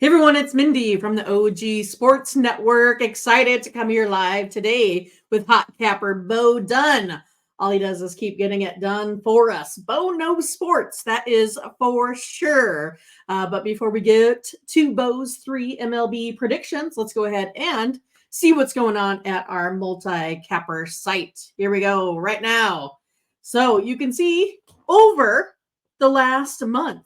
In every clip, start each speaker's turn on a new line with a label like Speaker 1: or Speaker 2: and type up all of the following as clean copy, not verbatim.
Speaker 1: Hey everyone, it's Mindy from the OG Sports Network. Excited to come here live today with hot capper Bo Dunn. All he does is keep getting it done for us. Bo knows sports, that is for sure. But before we get to Bo's 3 MLB predictions, let's go ahead and see what's going on at our multi-capper site. Here we go right now. So you can see over the last month,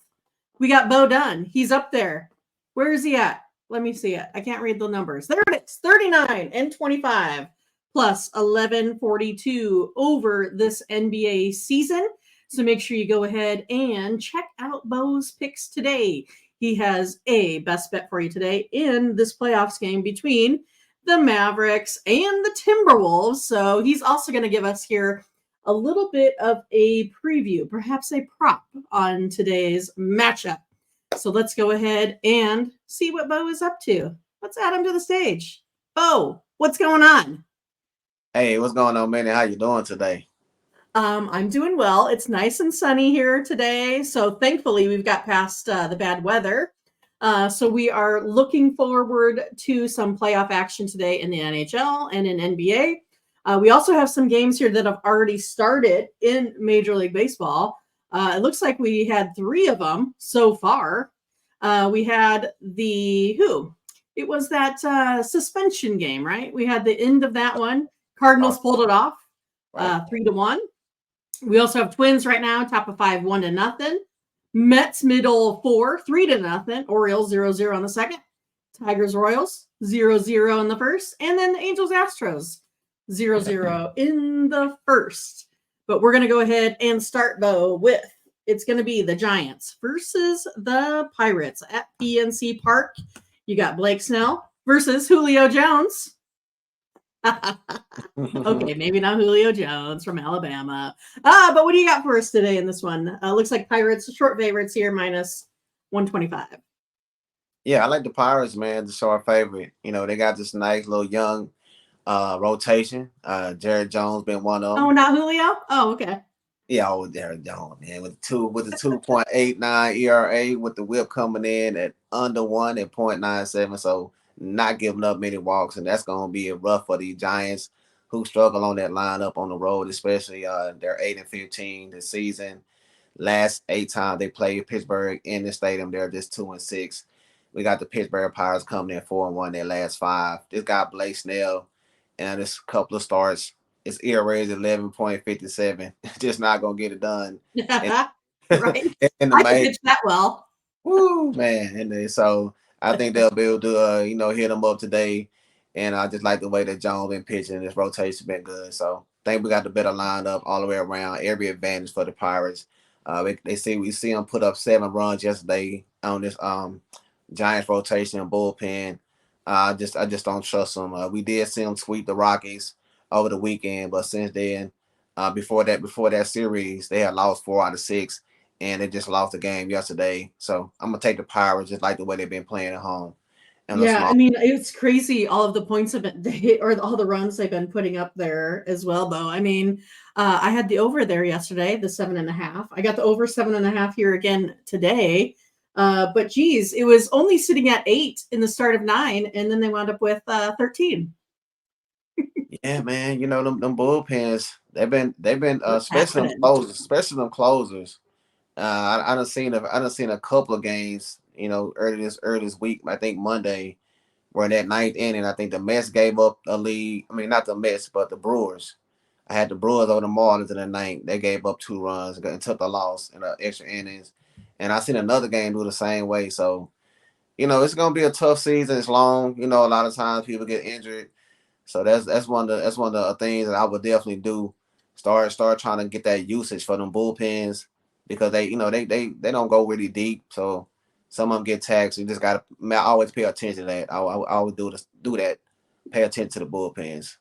Speaker 1: we got Bo Dunn. He's up there. Where is he at? Let me see it. I can't read the numbers. There it is, 39 and 25 plus 1142 over this NBA season. So make sure you go ahead and check out Bo's picks today. He has a best bet for you today in this playoffs game between the Mavericks and the Timberwolves. So he's also going to give us here a little bit of a preview, perhaps a prop on today's matchup. So let's go ahead and see what Bo is up to. Let's add him to the stage. Bo, what's going on?
Speaker 2: Hey, what's going on, man? How you doing today?
Speaker 1: I'm doing well. It's nice and sunny here today. So thankfully, we've got past the bad weather. So we are looking forward to some playoff action today in the NHL and in NBA. We also have some games here that have already started in Major League Baseball. It looks like we had 3 of them so far. We had it was that suspension game, right? We had the end of that one. Cardinals pulled it off,
Speaker 2: Right.
Speaker 1: 3-1. We also have Twins right now, top of 5, 1-0. Mets middle 4, 3-0. Orioles 0-0 on the second. Tigers Royals 0-0 in the first, and then the Angels Astros 0-0 in the first. But we're going to go ahead and start, Bo, with it's going to be the Giants versus the Pirates at PNC Park. You got Blake Snell versus Julio Jones. Okay, maybe not Julio Jones from Alabama. But what do you got for us today in this one? Looks like Pirates short favorites here, minus 125.
Speaker 2: Yeah, I like the Pirates, man. The short favorite. They got this nice little young rotation. Jared Jones been one of
Speaker 1: Oh,
Speaker 2: them.
Speaker 1: not Julio? Oh, okay.
Speaker 2: Yeah, Jared Jones, man, with the 2.89 ERA, with the whip coming in at under 1 at 0.97, so not giving up many walks, and that's gonna be rough for the Giants, who struggle on that lineup on the road, especially they're 8-15 this season. Last 8 times they played Pittsburgh in the stadium, they're just 2-6. We got the Pittsburgh Pirates coming in 4-1 their last 5. This guy Blake Snell, and this couple of starts, his ERA is 11.57. Just not gonna get it done. And
Speaker 1: Right.
Speaker 2: in the
Speaker 1: I can
Speaker 2: main,
Speaker 1: pitch that well.
Speaker 2: woo man. And then, so I think they'll be able to hit them up today. And I just like the way that Jones been pitching. His rotation's been good. So I think we got the better lineup all the way around. Every advantage for the Pirates. We see them put up 7 runs yesterday on this Giants rotation and bullpen. I just don't trust them. We did see them sweep the Rockies over the weekend, but since then, before that series, they had lost 4 out of 6, and they just lost the game yesterday. So I'm gonna take the Pirates, just like the way they've been playing at home. And let's
Speaker 1: Yeah, I
Speaker 2: long.
Speaker 1: mean, it's crazy all of the points of it or all the runs they've been putting up there as well, though. I mean, I had the over there yesterday, the 7.5. I got the over 7.5 here again today. But geez, it was only sitting at 8 in the start of 9, and then they wound up with 13.
Speaker 2: Yeah, man. Them bullpens. They've been
Speaker 1: What's happening?
Speaker 2: especially them closers. I done seen a couple of games. Early this week. I think Monday, where in that ninth inning, I think the Mets gave up a lead. I mean, not the Mets, but the Brewers. I had the Brewers over the Marlins in the ninth. They gave up 2 runs and took the loss in the extra innings. And I seen another game do the same way. So, it's gonna be a tough season. It's long. A lot of times people get injured. So that's one of the things that I would definitely do. Start trying to get that usage for them bullpens, because they don't go really deep. So some of them get taxed. You just gotta always pay attention to that. I always do that. Pay attention to the bullpens.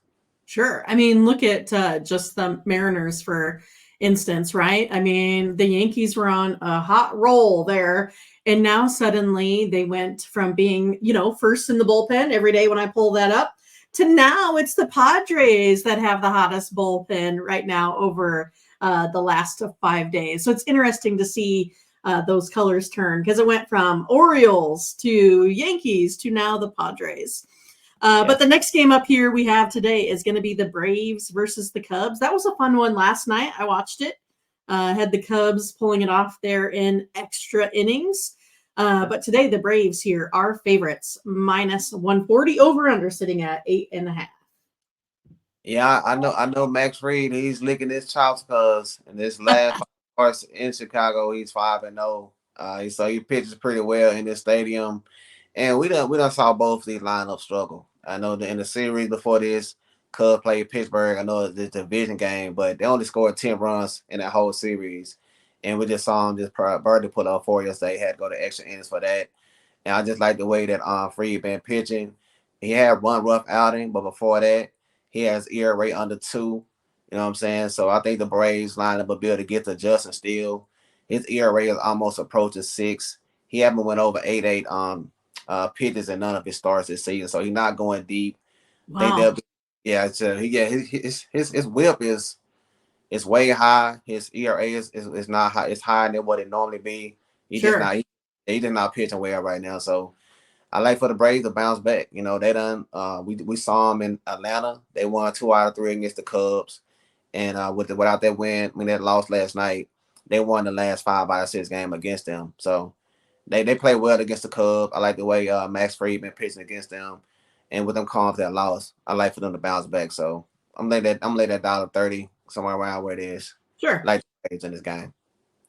Speaker 1: Sure. I mean, look at just the Mariners, for instance, right? I mean, the Yankees were on a hot roll there, and now suddenly they went from being, first in the bullpen every day when I pull that up, to now it's the Padres that have the hottest bullpen right now over the last 5 days. So it's interesting to see those colors turn, because it went from Orioles to Yankees to now the Padres.
Speaker 2: Yeah.
Speaker 1: But the next game up here we have today is going to be the Braves versus the Cubs. That was a fun one last night. I watched it. Had the Cubs pulling it off there in extra innings. But today the Braves here are favorites, minus 140, over under sitting at 8.5.
Speaker 2: Yeah, I know Max Fried, he's licking his chops because in this last 5 starts in Chicago, he's 5-0. So he pitches pretty well in this stadium. And we done saw both these lineups struggle. I know that in the series before this, Cubs played Pittsburgh. I know it's a division game, but they only scored 10 runs in that whole series. And we just saw him just Birdie put up 4 yesterday. Had to go to extra innings for that. And I just like the way that Freed been pitching. He had one rough outing, but before that, he has ERA under 2. You know what I'm saying? So I think the Braves lineup will be able to get to Justin Steele. His ERA is almost approaching 6. He haven't went over 8 pitches in none of his starts this season, so he's not going deep. Think they'll
Speaker 1: Wow.
Speaker 2: be, yeah. So his whip is way high. His ERA is not high. It's higher than what it normally be. He just
Speaker 1: Sure.
Speaker 2: not he just not pitching well right now. So I like for the Braves to bounce back. You know, they done we saw them in Atlanta. They won 2 out of 3 against the Cubs. And without that win, I mean that loss last night, they won the last 5 out of 6 game against them. So they play well against the Cubs. I like the way Max Fried been pitching against them. And with them calling for that loss, I like for them to bounce back. So I'm gonna lay that $1.30 somewhere around where it is.
Speaker 1: Sure.
Speaker 2: Like the Braves in this game.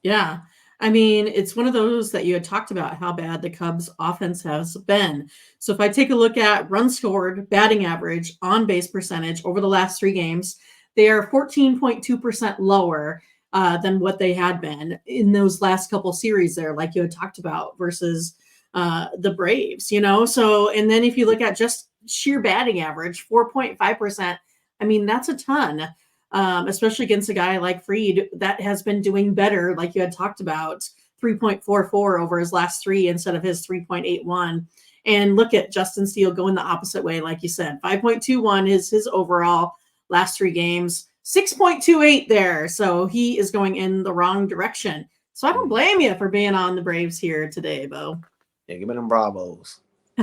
Speaker 1: Yeah. I mean, it's one of those that you had talked about how bad the Cubs offense has been. So if I take a look at runs scored, batting average, on base percentage over the last 3 games, they are 14.2% lower than what they had been in those last couple series there, like you had talked about, versus the Braves, you know? So, and then if you look at just sheer batting average, 4.5%, I mean, that's a ton, especially against a guy like Fried that has been doing better, like you had talked about, 3.44 over his last 3 instead of his 3.81. And look at Justin Steele going the opposite way, like you said, 5.21 is his overall last 3 games, 6.28 there. So he is going in the wrong direction. So I don't blame you for being on the Braves here today, Bo.
Speaker 2: Yeah, give me them Bravos.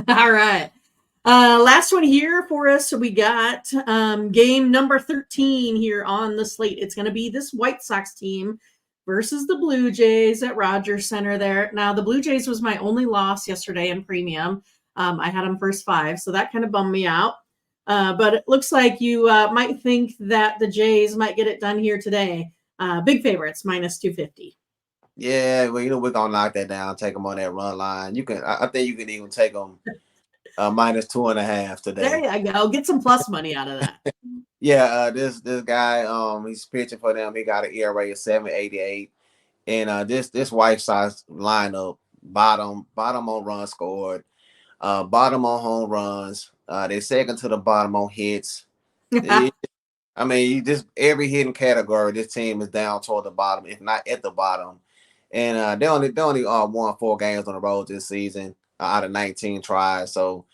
Speaker 1: All right. Last one here for us. So we got game number 13 here on the slate. It's going to be this White Sox team versus the Blue Jays at Rogers Center there. Now, the Blue Jays was my only loss yesterday in premium. I had them first 5, so that kind of bummed me out. But it looks like you might think that the Jays might get it done here today. Big favorites, minus 250.
Speaker 2: Yeah, well, we're gonna knock that down. Take them on that run line. You can, I think you can even take them minus 2.5
Speaker 1: There
Speaker 2: today.
Speaker 1: you go. Get some plus money out of that.
Speaker 2: Yeah, this guy, he's pitching for them. He got an ERA of 7.88, and this White Sox lineup bottom on runs scored, bottom on home runs. They second to the bottom on hits. I mean, you just every hitting category, this team is down toward the bottom, if not at the bottom. And they only won 4 games on the road this season out of 19 tries. So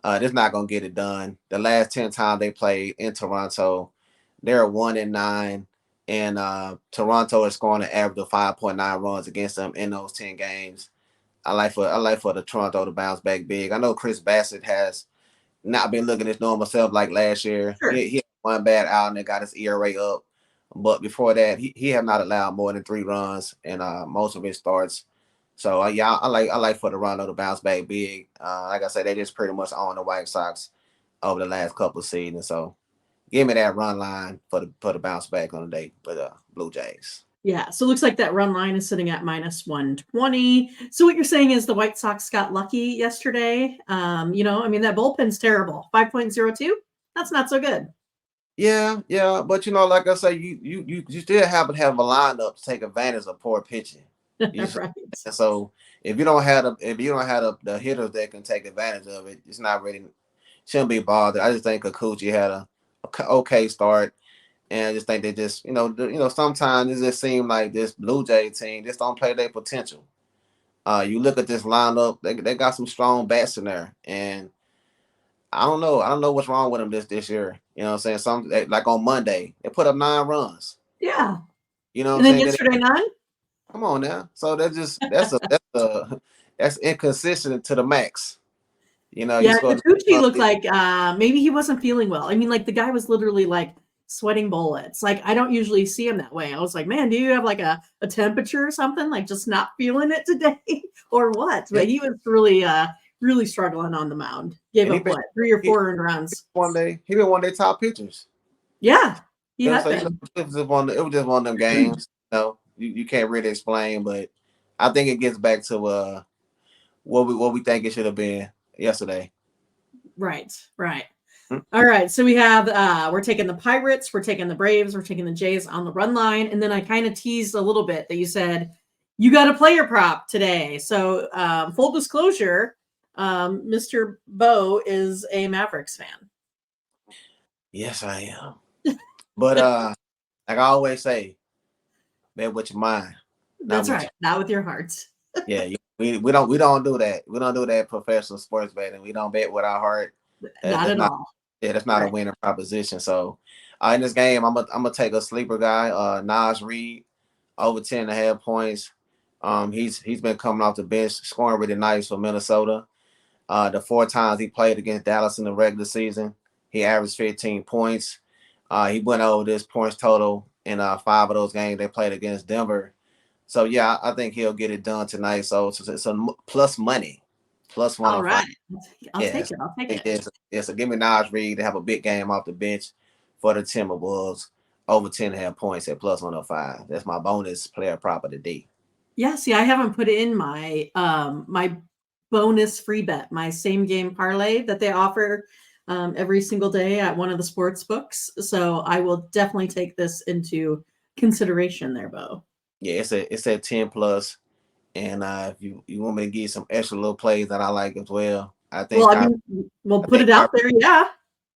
Speaker 2: this not gonna get it done. The last 10 times they played in Toronto, they're 1-9, and Toronto is scoring an average of 5.9 runs against them in those 10 games. I like for the Toronto to bounce back big. I know Chris Bassett has not been looking his normal self like last year.
Speaker 1: Sure.
Speaker 2: He had one bad outing and got his ERA up, but before that, he have not allowed more than 3 runs in most of his starts. So yeah, I like for the Toronto to bounce back big. Like I said, they just pretty much own the White Sox over the last couple of seasons. So give me that run line for the bounce back on the day for the Blue Jays.
Speaker 1: Yeah, so it looks like that run line is sitting at minus 120. So what you're saying is the White Sox got lucky yesterday. I mean, that bullpen's terrible. 5.02? That's not so good.
Speaker 2: Yeah, but like I say, you still have to have a lineup to take advantage of poor pitching. You
Speaker 1: Right.
Speaker 2: so if you don't have the hitters that can take advantage of it, it's not really shouldn't be bothered. I just think Kikuchi had a okay start, and I just think they just sometimes it just seems like this Blue Jay team just don't play their potential. You look at this lineup; they got some strong bats in there, and I don't know what's wrong with them this year. You know what I'm saying? Like on Monday, they put up 9 runs.
Speaker 1: Yeah.
Speaker 2: You know what I'm
Speaker 1: And then
Speaker 2: saying?
Speaker 1: yesterday, none?
Speaker 2: Come on now. So that's inconsistent to the max. You know, you
Speaker 1: Yeah,
Speaker 2: scored.
Speaker 1: Kikuchi looked like maybe he wasn't feeling well. I mean, like the guy was literally like sweating bullets. Like I don't usually see him that way. I was like, man, do you have like a temperature or something? Like just not feeling it today or what?
Speaker 2: Yeah,
Speaker 1: But he was really really struggling on the mound. Gave
Speaker 2: and
Speaker 1: up what, 3 or 4 earned runs.
Speaker 2: he been one of their top pitchers.
Speaker 1: Yeah, he
Speaker 2: You know,
Speaker 1: had
Speaker 2: so
Speaker 1: been.
Speaker 2: it was just one of them games. You can't really explain, but I think it gets back to what we think it should have been yesterday.
Speaker 1: Right, right.
Speaker 2: Hmm?
Speaker 1: All right, so we have we're taking the Pirates, we're taking the Braves, we're taking the Jays on the run line, and then I kind of teased a little bit that you said you got a player prop today. So full disclosure, Mr. Bo is a Mavericks fan.
Speaker 2: Yes, I am. But like I always say, bet with your mind, not
Speaker 1: That's
Speaker 2: with
Speaker 1: right,
Speaker 2: your
Speaker 1: not with your heart.
Speaker 2: yeah. We don't do that. We don't do that professional sports betting. We don't bet with our heart.
Speaker 1: Not
Speaker 2: That's
Speaker 1: at
Speaker 2: not
Speaker 1: all.
Speaker 2: that's not a
Speaker 1: Right.
Speaker 2: winning proposition. So in this game, I'm gonna take a sleeper guy, Nas Reed, over 10.5 points. He's been coming off the bench, scoring really nice for Minnesota. The 4 times he played against Dallas in the regular season, he averaged 15 points. He went over this points total in 5 of those games they played against Denver. So yeah, I think he'll get it done tonight. So it's a plus money, plus
Speaker 1: All
Speaker 2: 105.
Speaker 1: right. I'll take
Speaker 2: Yes,
Speaker 1: it. I'll take
Speaker 2: I think
Speaker 1: it.
Speaker 2: yes. So give me Nas Reed to have a big game off the bench for the Timberwolves over 10.5 points at plus 105. That's my bonus player prop of the day.
Speaker 1: Yeah, see, I haven't put in my bonus free bet, my same game parlay that they offer every single day at one of the sports books. So I will definitely take this into consideration there, Bo.
Speaker 2: Yeah, it's at 10 plus. And if you want me to give you some extra little plays that I like as well,
Speaker 1: Well, I mean, we'll
Speaker 2: I
Speaker 1: put
Speaker 2: think
Speaker 1: it out there.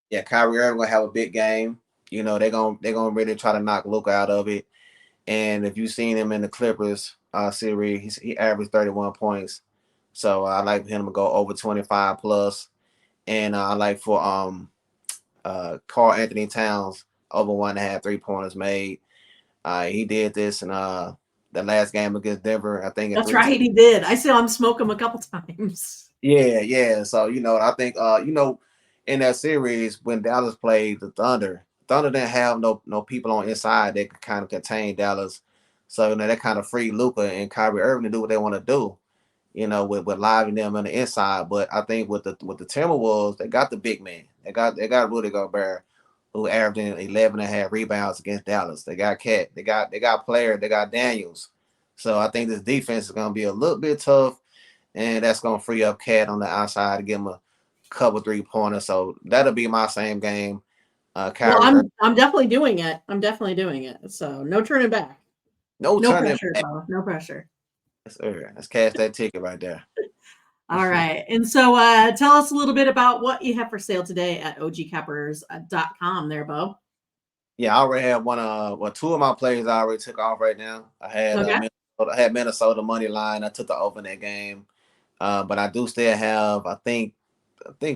Speaker 1: Yeah.
Speaker 2: Kyrie Irving gonna have a big game. You know, they're gonna really try to knock Luka out of it. And if you've seen him in the Clippers series, he averaged 31 points. So I like him to go over 25 plus. And I like for Carl Anthony Towns over 1.5 3 pointers made. He did this in the last game against Denver, I think in
Speaker 1: That's
Speaker 2: 3.
Speaker 1: right. He did. I saw him smoke him a couple times.
Speaker 2: Yeah, yeah. So I think in that series when Dallas played the Thunder, Thunder didn't have no people on inside that could kind of contain Dallas. So that kind of freed Luka and Kyrie Irving to do what they want to do. With living them on the inside. But I think with the Timberwolves, they got the big man. They got Rudy Gobert, who averaging 11.5 rebounds against Dallas. They got Cat. They got Player. They got Daniels. So I think this defense is going to be a little bit tough, and that's going to free up Cat on the outside to give him a couple 3-pointers. So that'll be my same game.
Speaker 1: Well,
Speaker 2: Kyrie Irving,
Speaker 1: I'm definitely doing it. I'm definitely doing it. So no turning back.
Speaker 2: no
Speaker 1: No
Speaker 2: turning
Speaker 1: pressure,
Speaker 2: back.
Speaker 1: Bo. No pressure.
Speaker 2: Yes, sir. Let's cash that ticket right there.
Speaker 1: All right. And so tell us a little bit about what you have for sale today at ogcappers.com there, Bo.
Speaker 2: Yeah, I already have two of my plays I already took off right now.
Speaker 1: Okay.
Speaker 2: I had Minnesota money line. I took the over in that game, but I do still have I think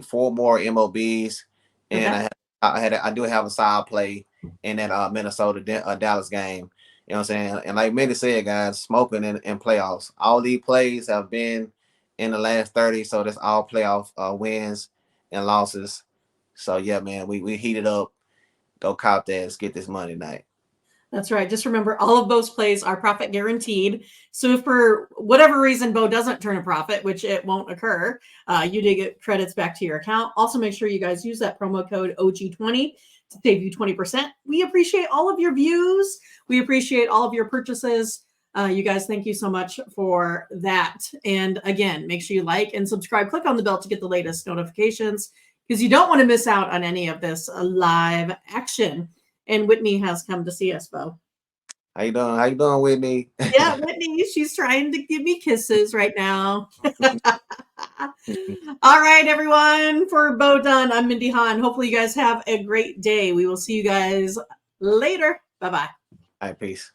Speaker 2: 4 more MLBs, and
Speaker 1: Okay.
Speaker 2: I do have a side play in that Minnesota Dallas game. You know what I'm saying? And like Mindy said, guys, smoking in playoffs. All these plays have been in the last 30, so that's all playoff wins and losses. So yeah, man, we heated up. Go cop that. Let's get this money tonight.
Speaker 1: That's right. Just remember, all of those plays are profit guaranteed. So if for whatever reason Bo doesn't turn a profit, which it won't occur, you did get credits back to your account. Also, make sure you guys use that promo code OG20 to save you 20%. We appreciate all of your views. We appreciate all of your purchases. You guys, thank you so much for that. And again, make sure you like and subscribe. Click on the bell to get the latest notifications because you don't want to miss out on any of this live action. And Whitney has come to see us, Bo.
Speaker 2: How you doing? How you doing, Whitney?
Speaker 1: Yeah, Whitney, she's trying to give me kisses right now. All right, everyone. For Bo Dunn, I'm Mindy Hahne. Hopefully, you guys have a great day. We will see you guys later. Bye bye.
Speaker 2: All right, peace.